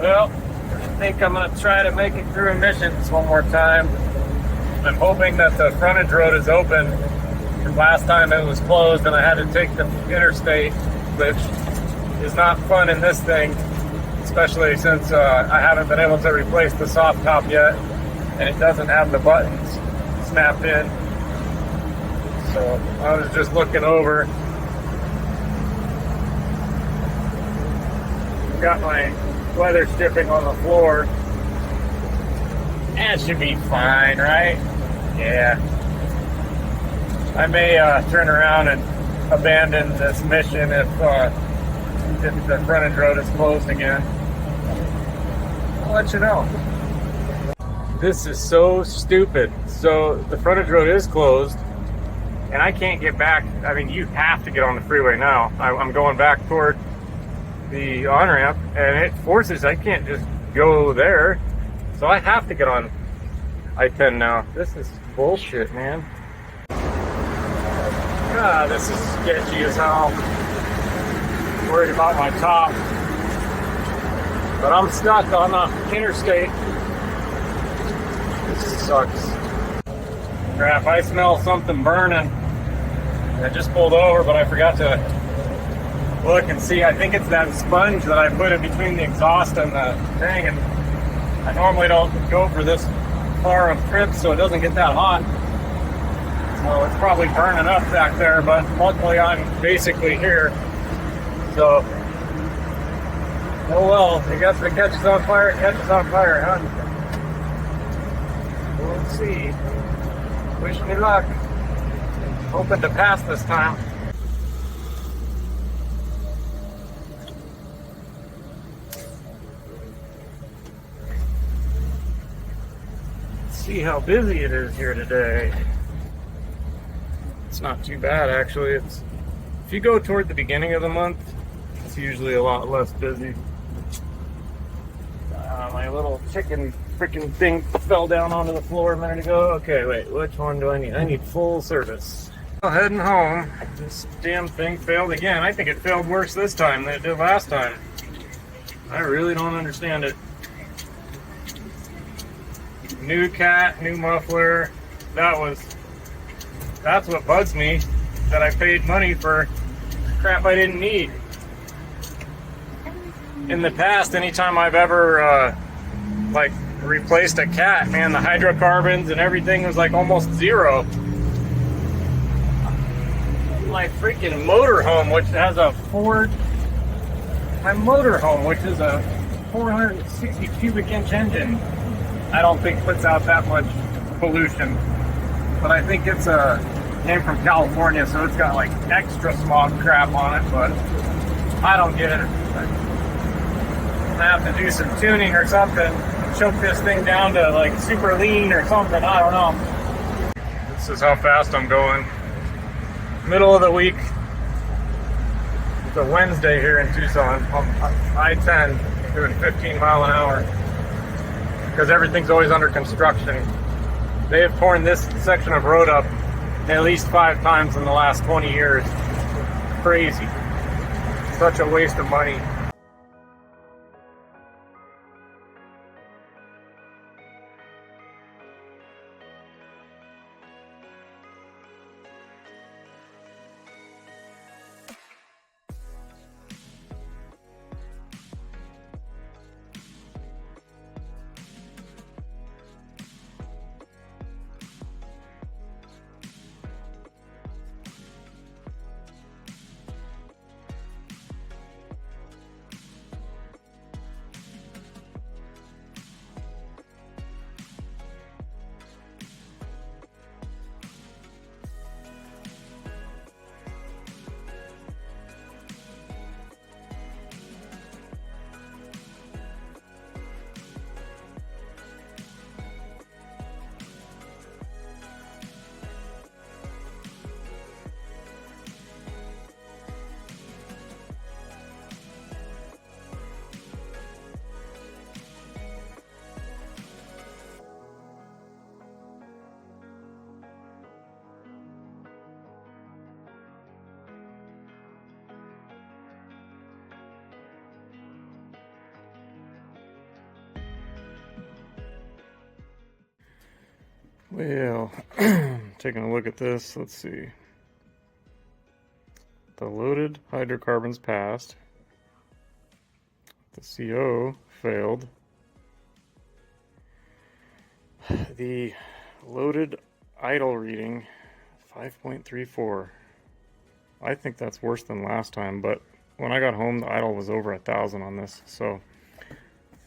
Well, I think I'm going to try to make it through emissions one more time. I'm hoping that the frontage road is open. Last time it was closed and I had to take the interstate, which is not fun in this thing, especially since I haven't been able to replace the soft top yet, and it doesn't have the buttons snapped in. So I was just looking over. Got my weather stripping on the floor. That should be fine, right? Yeah. I may turn around and abandon this mission if the frontage road is closed again. I'll let you know. This is so stupid. So the frontage road is closed, and I can't get back. I mean, you have to get on the freeway now. I'm going back toward the on-ramp, and it forces, I can't just go there. So I have to get on I-10 now. This is bullshit, man. Ah, this is sketchy as hell. Worried about my top. But I'm stuck on the interstate. This sucks. Crap, I smell something burning. I just pulled over, but I forgot to look and see. I think it's that sponge that I put in between the exhaust and the thing, and I normally don't go for this far of trips so it doesn't get that hot. So it's probably burning up back there, but luckily I'm basically here. So, oh well, I guess if it catches on fire, it catches on fire, huh? We'll see. Wish me luck. Hoping to pass this time. See how busy it is here today. It's not too bad, actually. If you go toward the beginning of the month, it's usually a lot less busy. My little chicken freaking thing fell down onto the floor a minute ago. Okay, wait, which one do I need? I need full service. Well, heading home. This damn thing failed again. I think it failed worse this time than it did last time. I really don't understand it. New cat, new muffler. That's what bugs me, that I paid money for crap I didn't need. In the past, anytime I've ever replaced a cat, man, the hydrocarbons and everything was like almost zero. My freaking motorhome, which has a which is a 460 cubic inch engine, I don't think puts out that much pollution. But I think it's came from California, so it's got like extra smog crap on it, but I don't get it. I have to do some tuning or something, choke this thing down to like super lean or something, I don't know. This is how fast I'm going. Middle of the week. It's a Wednesday here in Tucson. I-10 doing 15 mile an hour because everything's always under construction. They have torn this section of road up at least 5 times in the last 20 years. Crazy. Such a waste of money. Well, taking a look at this, let's see. The loaded hydrocarbons passed. The CO failed. The loaded idle reading, 5.34. I think that's worse than last time, but when I got home, the idle was over 1,000 on this, so I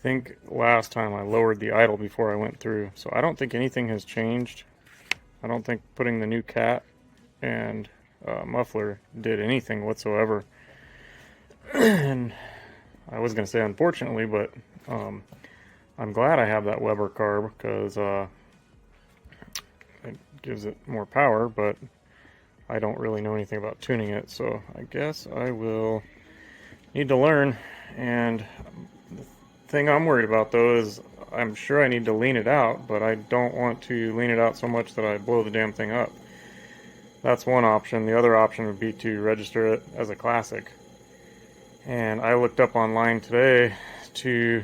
think last time I lowered the idle before I went through, so I don't think anything has changed. I don't think putting the new cat and muffler did anything whatsoever. And I was going to say unfortunately, but I'm glad I have that Weber carb because it gives it more power, but I don't really know anything about tuning it, so I guess I will need to learn. And the thing I'm worried about though is I'm sure I need to lean it out, but I don't want to lean it out so much that I blow the damn thing up. That's one option. The other option would be to register it as a classic. And I looked up online today to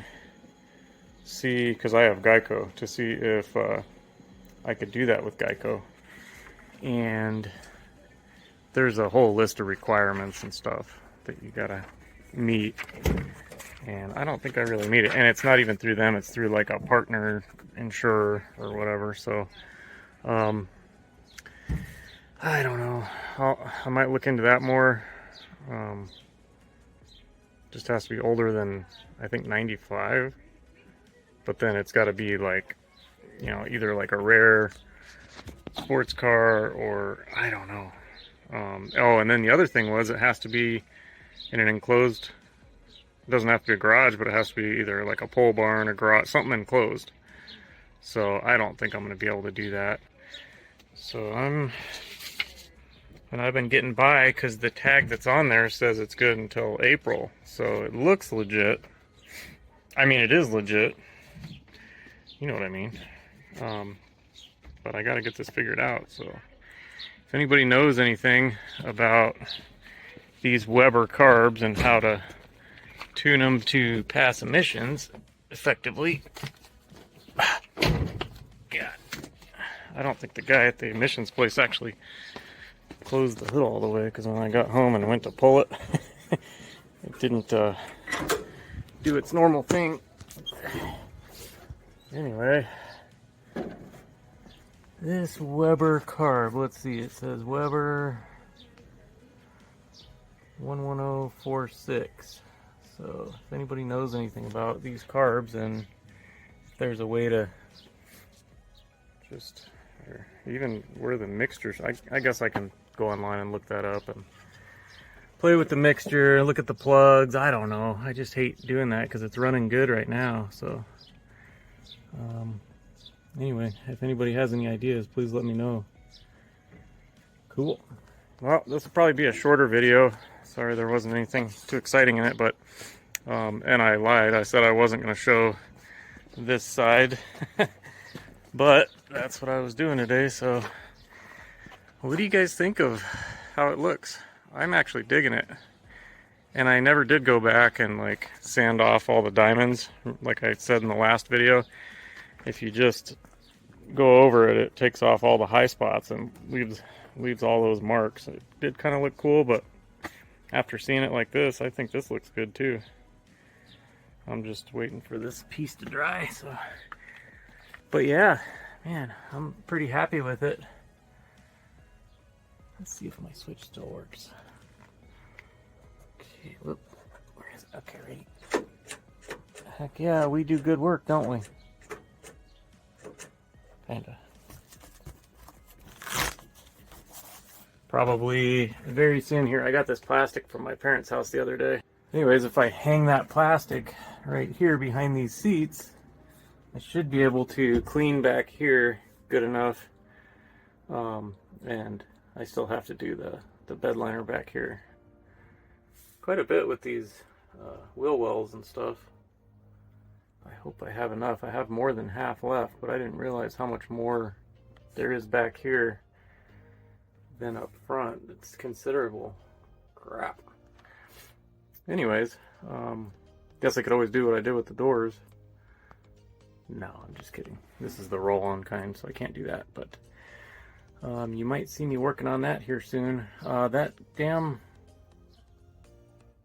see, because I have Geico, to see if I could do that with Geico. And there's a whole list of requirements and stuff that you gotta meet. And I don't think I really meet it. And it's not even through them, it's through like a partner insurer or whatever. So, I don't know. I might look into that more. Just has to be older than, I think, 95. But then it's got to be like, you know, either like a rare sports car or I don't know. Oh, and then the other thing was it has to be in an enclosed, it doesn't have to be a garage, but it has to be either like a pole barn or garage, something enclosed. So I don't think I'm going to be able to do that. So and I've been getting by because the tag that's on there says it's good until April. So it looks legit. I mean, it is legit. You know what I mean. But I got to get this figured out. So if anybody knows anything about these Weber carbs and how to tune them to pass emissions effectively. God. I don't think the guy at the emissions place actually closed the hood all the way, because when I got home and went to pull it, it didn't do its normal thing. Anyway, this Weber carb, let's see, it says Weber 11046. So if anybody knows anything about these carbs and if there's a way to just, or even where the mixtures, I guess I can go online and look that up and play with the mixture, look at the plugs. I don't know. I just hate doing that because it's running good right now. So anyway, if anybody has any ideas, please let me know. Cool. Well, this will probably be a shorter video. Sorry there wasn't anything too exciting in it, but and I lied. I said I wasn't going to show this side. But that's what I was doing today. So what do you guys think of how it looks? I'm actually digging it. And I never did go back and like sand off all the diamonds. Like I said in the last video, if you just go over it, it takes off all the high spots and leaves all those marks. It did kind of look cool, but after seeing it like this, I think this looks good too. I'm just waiting for this piece to dry. So, but yeah, man, I'm pretty happy with it. Let's see if my switch still works. Okay, whoop, where is it? Okay, ready? Heck yeah, we do good work, don't we? Kinda. Probably very soon here. I got this plastic from my parents' house the other day. Anyways, if I hang that plastic right here behind these seats, I should be able to clean back here good enough. And I still have to do the bed liner back here. Quite a bit with these wheel wells and stuff. I hope I have enough. I have more than half left, but I didn't realize how much more there is back here than up front. It's considerable. Crap. Anyways, guess I could always do what I did with the doors. No, I'm just kidding. This is the roll-on kind, so I can't do that, but you might see me working on that here soon. That damn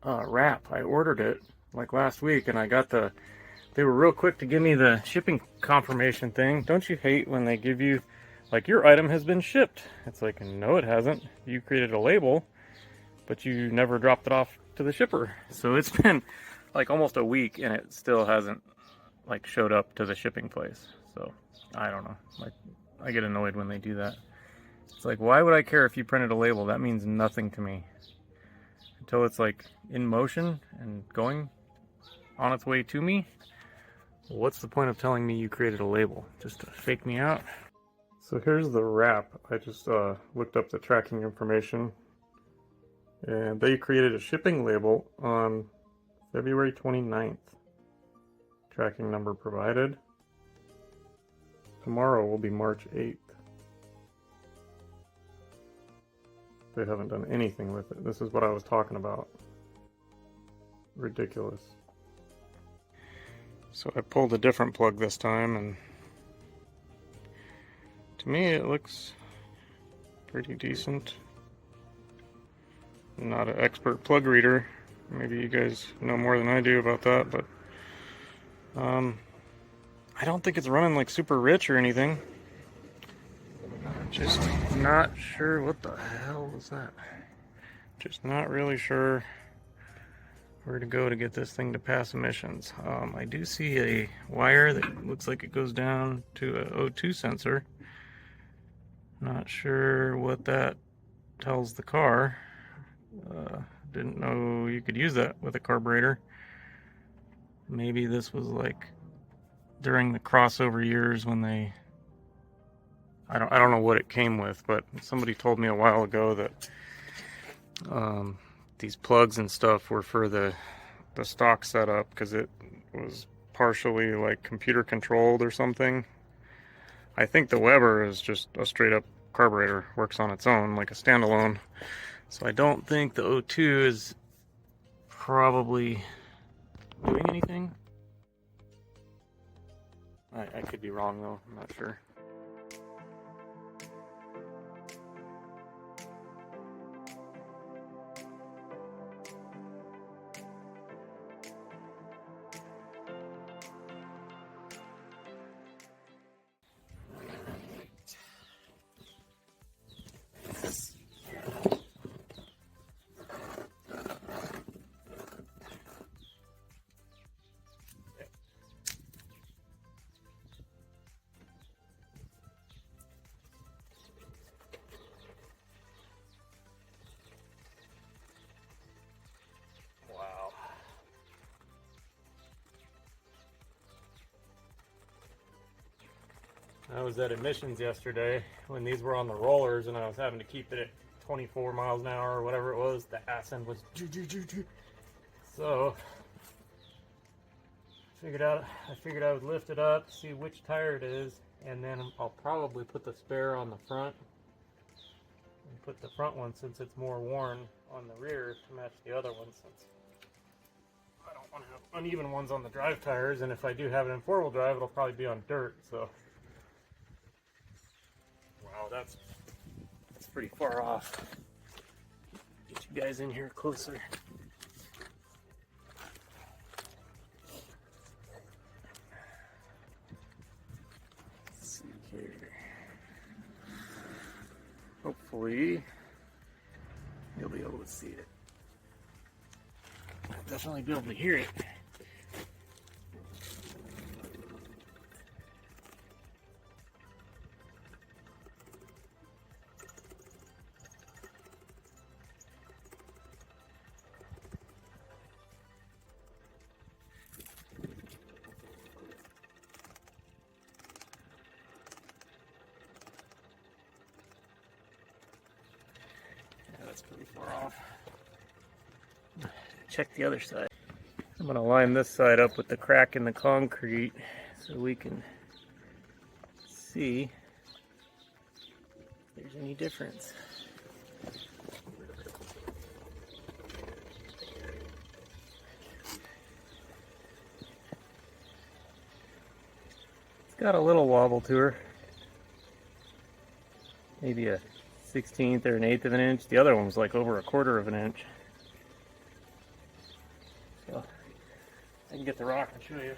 wrap, I ordered it like last week, and I got they were real quick to give me the shipping confirmation thing. Don't you hate when they give you, like, your item has been shipped? It's like, no, it hasn't. You created a label, but you never dropped it off to the shipper. So it's been like almost a week, and it still hasn't like showed up to the shipping place. So I don't know. Like, I get annoyed when they do that. It's like, why would I care if you printed a label? That means nothing to me until it's like in motion and going on its way to me. What's the point of telling me you created a label? Just to fake me out? So here's the wrap. I just looked up the tracking information, and they created a shipping label on February 29th. Tracking number provided. Tomorrow will be March 8th. They haven't done anything with it. This is what I was talking about. Ridiculous. So I pulled a different plug this time, and to me it looks pretty decent. I'm not an expert plug reader. Maybe you guys know more than I do about that, but I don't think it's running like super rich or anything. Just not sure what the hell was that. Just not really sure where to go to get this thing to pass emissions. I do see a wire that looks like it goes down to a O2 sensor. Not sure what that tells the car. Didn't know you could use that with a carburetor. Maybe this was like during the crossover years when they, I don't know what it came with, but somebody told me a while ago that these plugs and stuff were for the stock setup because it was partially like computer controlled or something. I think the Weber is just a straight up carburetor, works on its own like a standalone. So I don't think the O2 is probably doing anything. I could be wrong though, I'm not sure. I was at emissions yesterday when these were on the rollers, and I was having to keep it at 24 miles an hour or whatever it was. The ass end was so I figured I would lift it up, see which tire it is, and then I'll probably put the spare on the front and put the front one, since it's more worn, on the rear to match the other one, since I don't want to have uneven ones on the drive tires, and if I do have it in four-wheel drive, it'll probably be on dirt. So wow, that's pretty far off. Get you guys in here closer. Let's see here. Hopefully you'll be able to see it. I'll definitely be able to hear it. That's pretty far off. Check the other side. I'm going to line this side up with the crack in the concrete so we can see if there's any difference. Got a little wobble to her. Maybe a 16th or an 1/8 of an inch. The other one was like over a 1/4 of an inch. So I can get the rock and show you.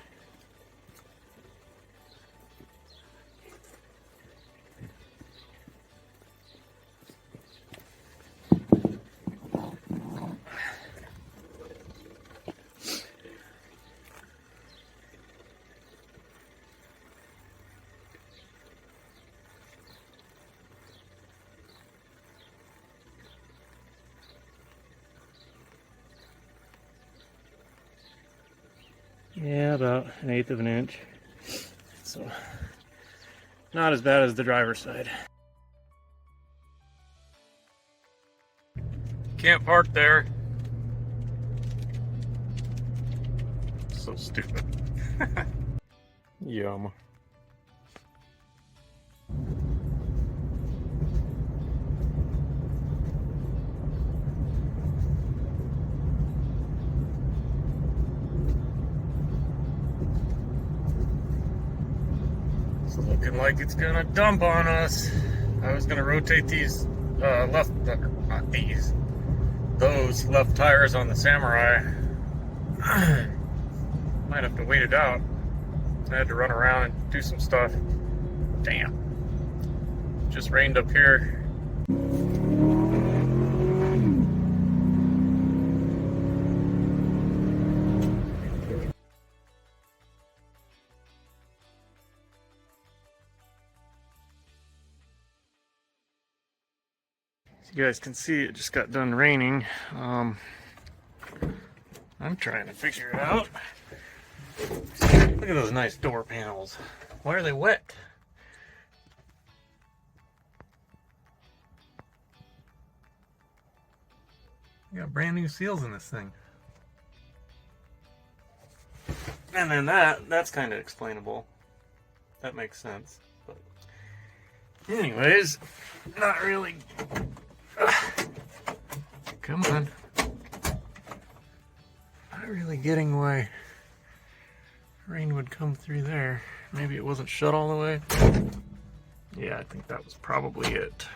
Yeah, about an 1/8 of an inch. So not as bad as the driver's side. Can't park there. So stupid. Yum. It's looking like it's gonna dump on us. I was gonna rotate these not these, those left tires on the Samurai. Might have to wait it out. I had to run around and do some stuff. Damn. Just rained up here. As you guys can see, it just got done raining. I'm trying to figure it out. Look at those nice door panels. Why are they wet? You got brand new seals in this thing. And then that's kind of explainable. That makes sense. But anyways, not really. Come on. Not really getting why rain would come through there. Maybe it wasn't shut all the way. Yeah, I think that was probably it.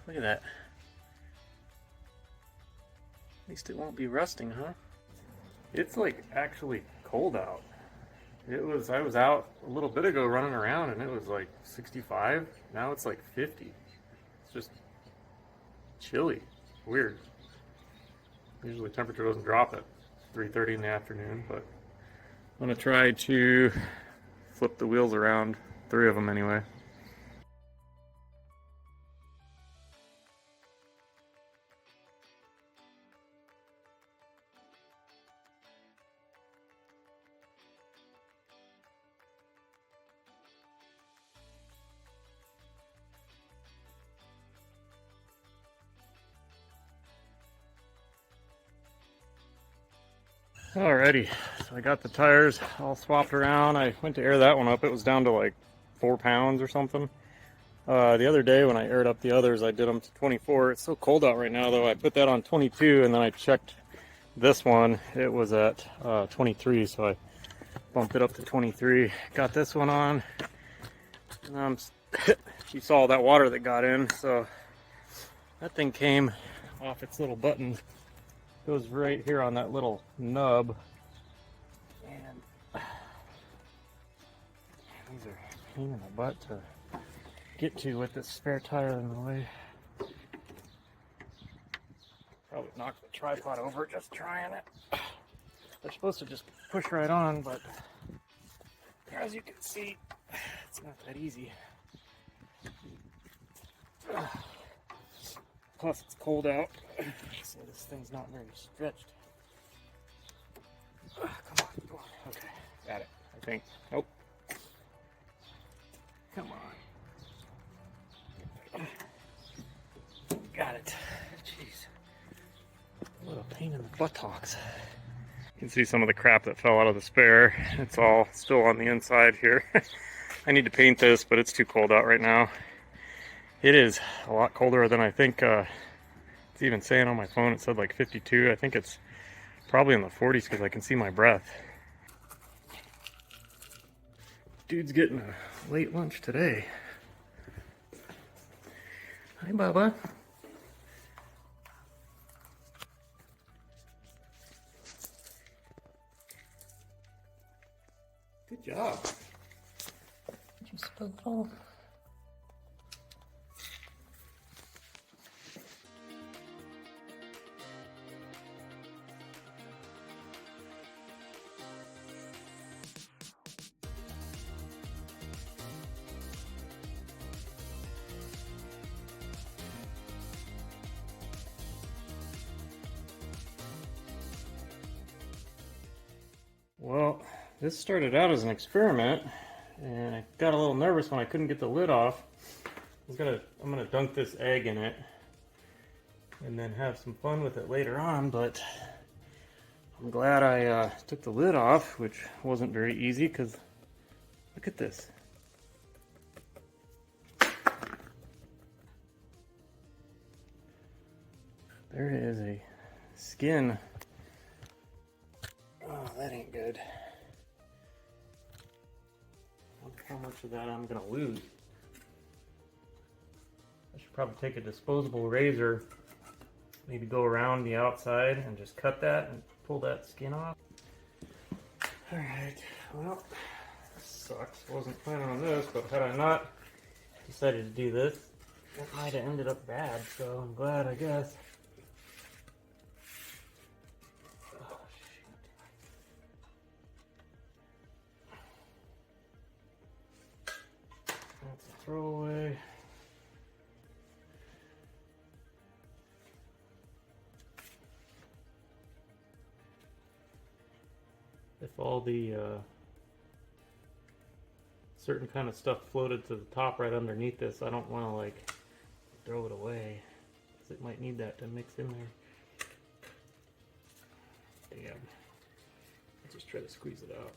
Look at that. At least it won't be rusting, huh? It's like actually cold out. I was out a little bit ago running around and it was like 65. Now it's like 50. It's just chilly. Weird. Usually temperature doesn't drop at 3:30 in the afternoon, but I'm gonna try to flip the wheels around, 3 of them anyway. Alrighty, so I got the tires all swapped around. I went to air that one up. It was down to like 4 pounds or something. The other day when I aired up the others, I did them to 24. It's so cold out right now though. I put that on 22 and then I checked this one. It was at 23, so I bumped it up to 23. Got this one on. And you saw that water that got in, so that thing came off its little button. Goes right here on that little nub, and these are a pain in the butt to get to with this spare tire in the way. Probably knocked the tripod over just trying it. They're supposed to just push right on, but as you can see, it's not that easy. Plus it's cold out, so this thing's not very stretched. Come on. Okay, got it, I think. Nope. Come on. Got it. Jeez. What a pain in the buttocks. You can see some of the crap that fell out of the spare. It's all still on the inside here. I need to paint this, but it's too cold out right now. It is a lot colder than I think. It's even saying on my phone, it said like 52. I think it's probably in the 40s because I can see my breath. Dude's getting a late lunch today. Hi, Bubba. Good job. Did you spill it all? Well, this started out as an experiment, and I got a little nervous when I couldn't get the lid off. I'm gonna dunk this egg in it, and then have some fun with it later on. But I'm glad I took the lid off, which wasn't very easy. Because look at this. There is a skin. Oh, that ain't good. I wonder how much of that I'm gonna lose. I should probably take a disposable razor, maybe go around the outside and just cut that and pull that skin off. Alright, well, this sucks. I wasn't planning on this, but had I not decided to do this, it might have ended up bad, so I'm glad, I guess. That's a throwaway. If all the certain kind of stuff floated to the top right underneath this, I don't want to like throw it away, because it might need that to mix in there. Damn. I'll just try to squeeze it out.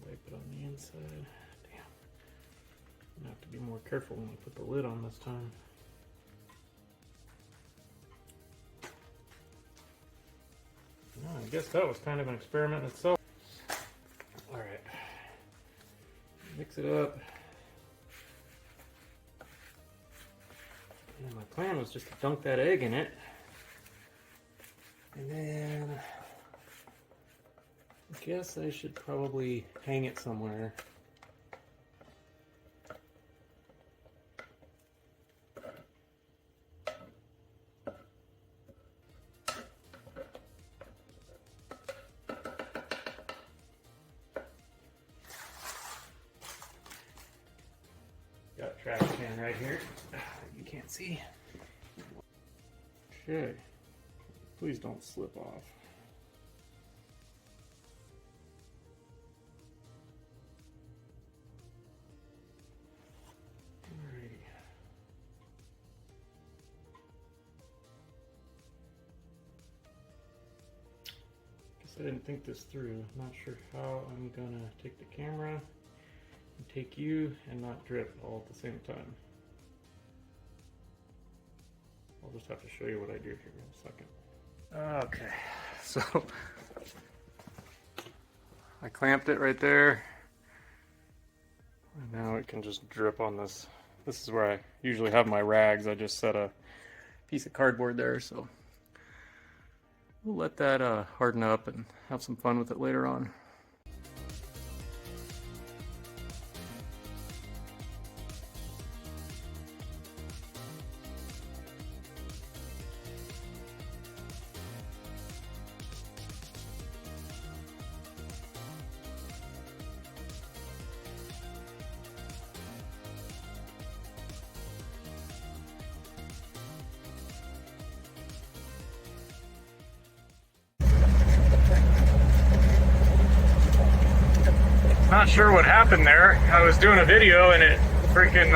Wipe it on the inside. Damn. I'm gonna have to be more careful when we put the lid on this time. No, I guess that was kind of an experiment in itself. Alright. Mix it up. And my plan was just to dunk that egg in it. And then I guess I should probably hang it somewhere. Got a trash can right here. You can't see. Okay. Please don't slip off. Alrighty. Guess I didn't think this through. Not sure how I'm gonna take the camera and take you and not drip all at the same time. I'll just have to show you what I do here in a second. Okay, so I clamped it right there. And now it can just drip on this. This is where I usually have my rags. I just set a piece of cardboard there, so we'll let that harden up and have some fun with it later on. Not sure what happened there. I was doing a video and it freaking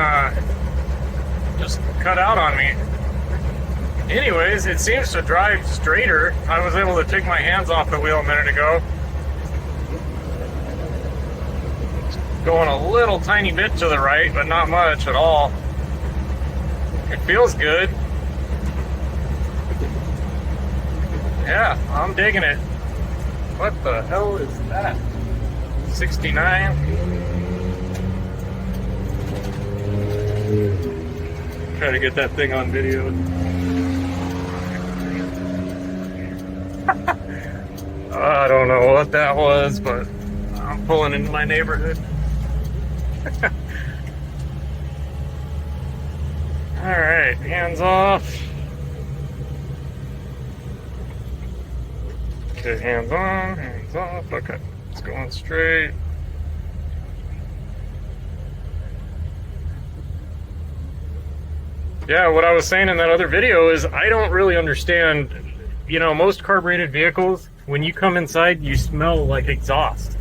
just cut out on me. Anyways, it seems to drive straighter. I was able to take my hands off the wheel a minute ago. Going a little tiny bit to the right, but not much at all. It feels good. Yeah, I'm digging it. What the hell is that? 69. Try to get that thing on video. I don't know what that was, but I'm pulling into my neighborhood. Alright, hands off. Okay, hands on, hands off. Okay, it's going straight. Yeah, what I was saying in that other video is I don't really understand, you know, most carbureted vehicles, when you come inside, you smell like exhaust.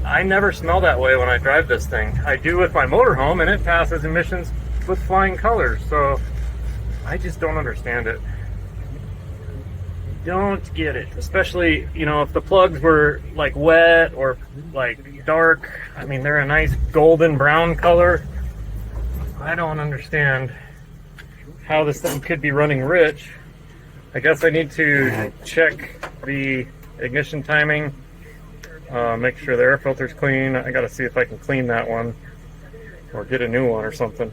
I never smell that way when I drive this thing. I do with my motorhome, and it passes emissions with flying colors, so I just don't understand it. Don't get it, especially, you know, if the plugs were like wet or like dark. I mean, they're a nice golden brown color. I don't understand how this thing could be running rich. I guess I need to check the ignition timing, make sure the air filter's clean. I gotta see if I can clean that one or get a new one or something.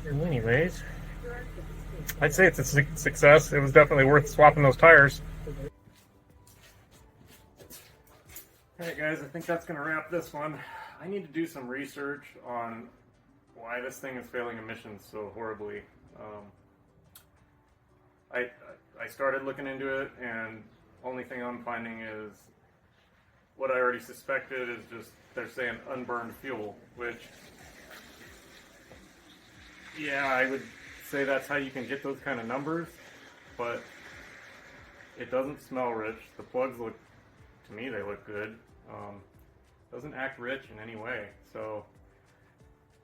Anyways, I'd say it's a success. It was definitely worth swapping those tires. Alright guys, I think that's going to wrap this one. I need to do some research on why this thing is failing emissions so horribly. I started looking into it, and only thing I'm finding is what I already suspected is just they're saying unburned fuel, which, yeah, I would say that's how you can get those kind of numbers, but it doesn't smell rich. The plugs look, to me, they look good. Doesn't act rich in any way. So,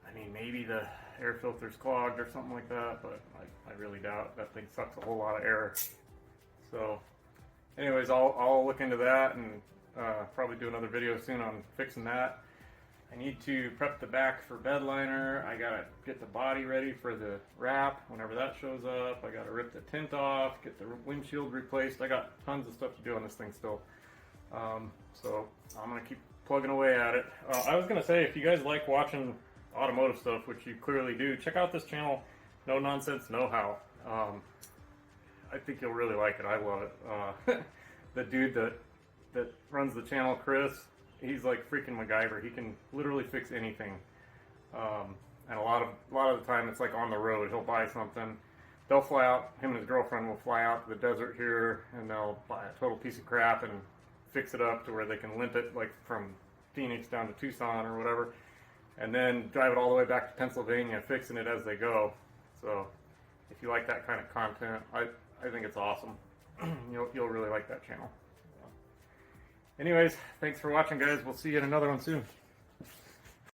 I mean, maybe the air filter's clogged or something like that, but I really doubt. That thing sucks a whole lot of air. So, anyways, I'll look into that and probably do another video soon on fixing that. I need to prep the back for bed liner. I gotta get the body ready for the wrap whenever that shows up. I gotta rip the tint off, get the windshield replaced. I got tons of stuff to do on this thing still. So I'm gonna keep plugging away at it. I was gonna say, if you guys like watching automotive stuff, which you clearly do, check out this channel, No Nonsense, Know How. I think you'll really like it. I love it. The dude that runs the channel, Chris, he's like freaking MacGyver. He can literally fix anything. And a lot of the time it's like on the road. He'll buy something. They'll fly out, him and his girlfriend will fly out to the desert here, and they'll buy a total piece of crap and fix it up to where they can limp it like from Phoenix down to Tucson or whatever, and then drive it all the way back to Pennsylvania, fixing it as they go. So if you like that kind of content, I think it's awesome. You'll really like that channel. Anyways, thanks for watching, guys. We'll see you in another one soon.